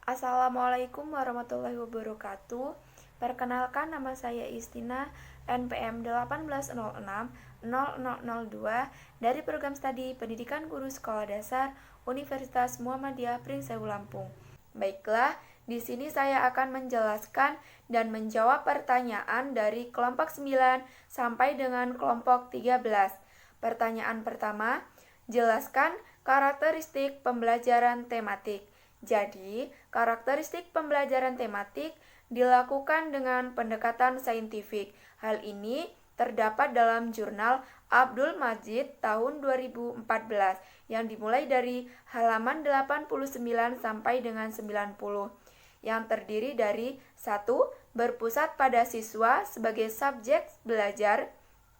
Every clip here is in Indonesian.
Assalamualaikum warahmatullahi wabarakatuh. Perkenalkan, nama saya Istina, NPM 1806-0002 dari Program Studi Pendidikan Guru Sekolah Dasar Universitas Muhammadiyah Prinseu Lampung. Baiklah, di sini saya akan menjelaskan dan menjawab pertanyaan dari kelompok 9 sampai dengan kelompok 13. Pertanyaan pertama, jelaskan karakteristik pembelajaran tematik. Jadi, karakteristik pembelajaran tematik dilakukan dengan pendekatan saintifik. Hal ini terdapat dalam jurnal Abdul Majid tahun 2014 yang dimulai dari halaman 89 sampai dengan 90, yang terdiri dari 1. Berpusat pada siswa sebagai subjek belajar.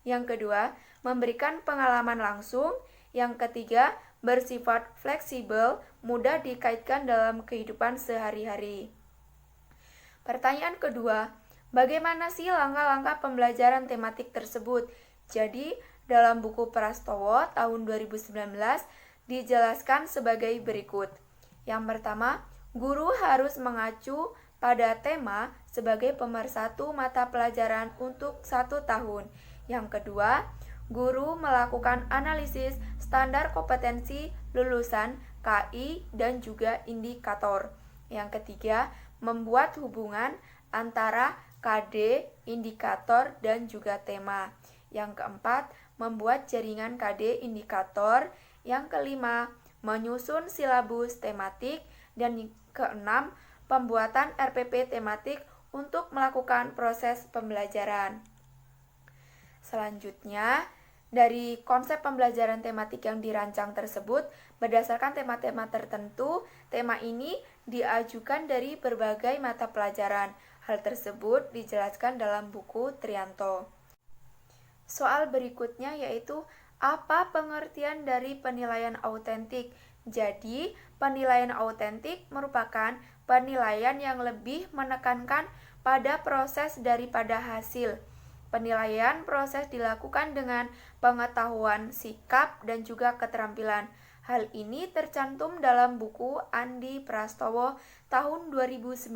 Yang kedua, memberikan pengalaman langsung. Yang ketiga, bersifat fleksibel, mudah dikaitkan dalam kehidupan sehari-hari. Pertanyaan kedua, bagaimana sih langkah-langkah pembelajaran tematik tersebut? Jadi, dalam buku Prastowo tahun 2019 dijelaskan sebagai berikut. Yang pertama, guru harus mengacu pada tema sebagai pemersatu mata pelajaran untuk 1 tahun. Yang kedua, guru melakukan analisis standar kompetensi lulusan KI dan juga indikator. Yang ketiga, membuat hubungan antara KD, indikator, dan juga tema. Yang keempat, membuat jaringan KD indikator. Yang kelima, menyusun silabus tematik. Dan keenam, pembuatan RPP tematik untuk melakukan proses pembelajaran. Selanjutnya, dari konsep pembelajaran tematik yang dirancang tersebut, berdasarkan tema-tema tertentu, tema ini diajukan dari berbagai mata pelajaran. Hal tersebut dijelaskan dalam buku Trianto. Soal berikutnya yaitu, apa pengertian dari penilaian autentik? Jadi, penilaian autentik merupakan penilaian yang lebih menekankan pada proses daripada hasil. Penilaian proses dilakukan dengan pengetahuan, sikap, dan juga keterampilan. Hal ini tercantum dalam buku Andi Prastowo tahun 2019.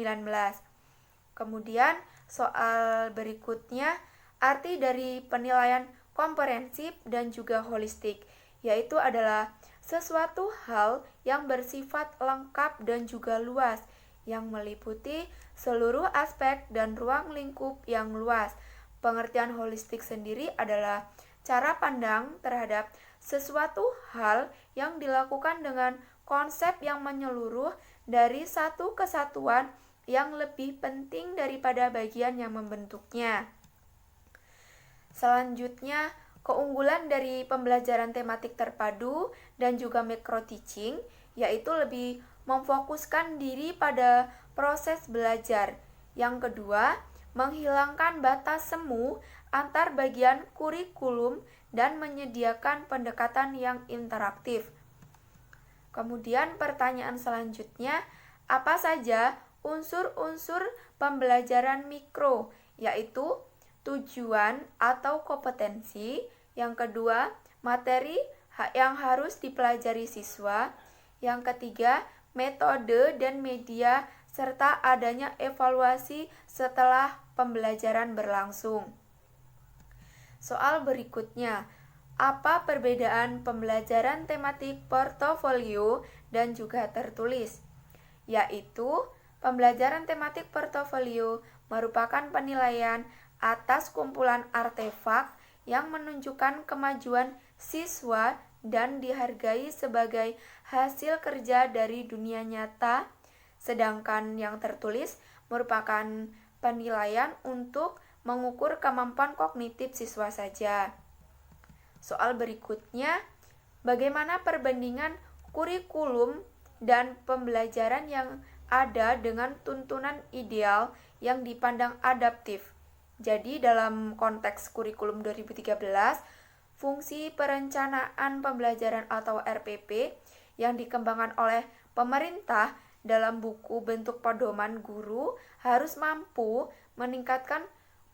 Kemudian, soal berikutnya, arti dari penilaian komprehensif dan juga holistik, yaitu adalah sesuatu hal yang bersifat lengkap dan juga luas, yang meliputi seluruh aspek dan ruang lingkup yang luas. Pengertian holistik sendiri adalah cara pandang terhadap sesuatu hal yang dilakukan dengan konsep yang menyeluruh dari satu kesatuan yang lebih penting daripada bagian yang membentuknya. Selanjutnya, keunggulan dari pembelajaran tematik terpadu dan juga micro teaching, yaitu lebih memfokuskan diri pada proses belajar. Yang kedua, menghilangkan batas semu antar bagian kurikulum dan menyediakan pendekatan yang interaktif. Kemudian pertanyaan selanjutnya, apa saja unsur-unsur pembelajaran mikro, yaitu tujuan atau kompetensi. Yang kedua, materi yang harus dipelajari siswa. Yang ketiga, metode dan media serta adanya evaluasi setelah pembelajaran berlangsung. Soal berikutnya, apa perbedaan pembelajaran tematik portofolio dan juga tertulis? Yaitu, pembelajaran tematik portofolio merupakan penilaian atas kumpulan artefak yang menunjukkan kemajuan siswa dan dihargai sebagai hasil kerja dari dunia nyata. Sedangkan yang tertulis merupakan penilaian untuk mengukur kemampuan kognitif siswa saja. Soal berikutnya, bagaimana perbandingan kurikulum dan pembelajaran yang ada dengan tuntunan ideal yang dipandang adaptif? Jadi dalam konteks kurikulum 2013, fungsi perencanaan pembelajaran atau RPP yang dikembangkan oleh pemerintah dalam buku bentuk pedoman guru harus mampu meningkatkan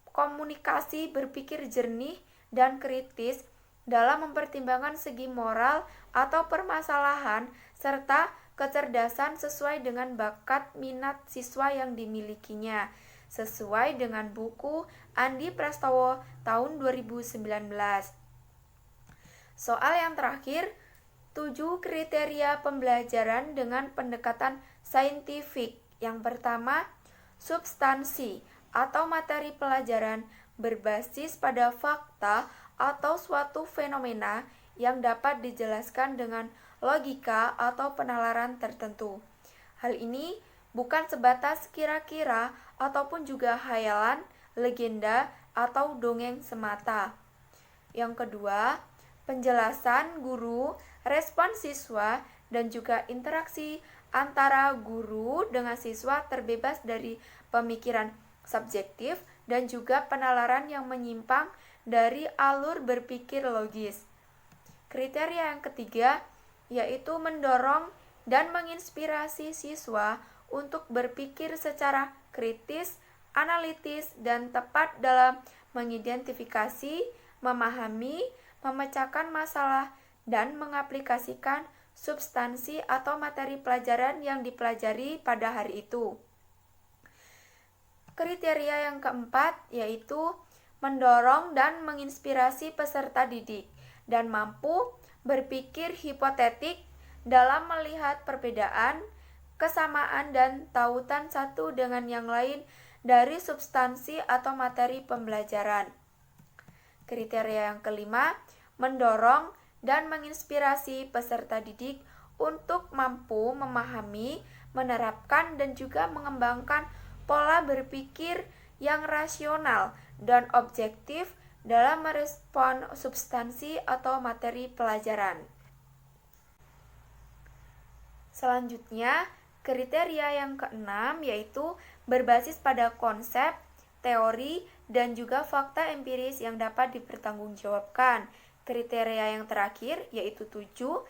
komunikasi berpikir jernih dan kritis dalam mempertimbangkan segi moral atau permasalahan serta kecerdasan sesuai dengan bakat minat siswa yang dimilikinya, sesuai dengan buku Andi Prastowo tahun 2019. Soal yang terakhir, 7 kriteria pembelajaran dengan pendekatan saintifik. Yang pertama, substansi atau materi pelajaran berbasis pada fakta atau suatu fenomena yang dapat dijelaskan dengan logika atau penalaran tertentu. Hal ini bukan sebatas kira-kira ataupun juga hayalan, legenda, atau dongeng semata. Yang kedua, penjelasan guru, respon siswa, dan juga interaksi antara guru dengan siswa terbebas dari pemikiran subjektif dan juga penalaran yang menyimpang dari alur berpikir logis. Kriteria yang ketiga yaitu mendorong dan menginspirasi siswa untuk berpikir secara kritis, analitis, dan tepat dalam mengidentifikasi, memahami, memecahkan masalah, dan mengaplikasikan substansi atau materi pelajaran yang dipelajari pada hari itu. Kriteria yang keempat yaitu mendorong dan menginspirasi peserta didik dan mampu berpikir hipotetik dalam melihat perbedaan, kesamaan, dan tautan satu dengan yang lain dari substansi atau materi pembelajaran. Kriteria yang kelima, mendorong dan menginspirasi peserta didik untuk mampu memahami, menerapkan, dan juga mengembangkan pola berpikir yang rasional dan objektif dalam merespon substansi atau materi pelajaran. Selanjutnya, kriteria yang keenam yaitu berbasis pada konsep, teori, dan juga fakta empiris yang dapat dipertanggungjawabkan. Kriteria yang terakhir yaitu 7,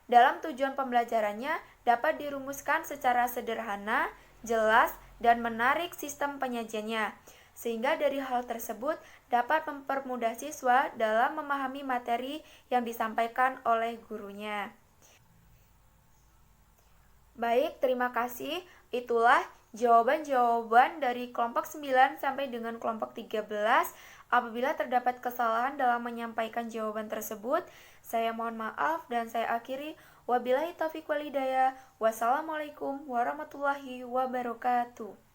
dalam tujuan pembelajarannya dapat dirumuskan secara sederhana, jelas, dan menarik sistem penyajiannya, sehingga dari hal tersebut dapat mempermudah siswa dalam memahami materi yang disampaikan oleh gurunya. Baik, terima kasih. Itulah jawaban-jawaban dari kelompok 9 sampai dengan kelompok 13. Apabila terdapat kesalahan dalam menyampaikan jawaban tersebut, saya mohon maaf dan saya akhiri. Wabillahi taufiq wal hidayah. Wassalamualaikum warahmatullahi wabarakatuh.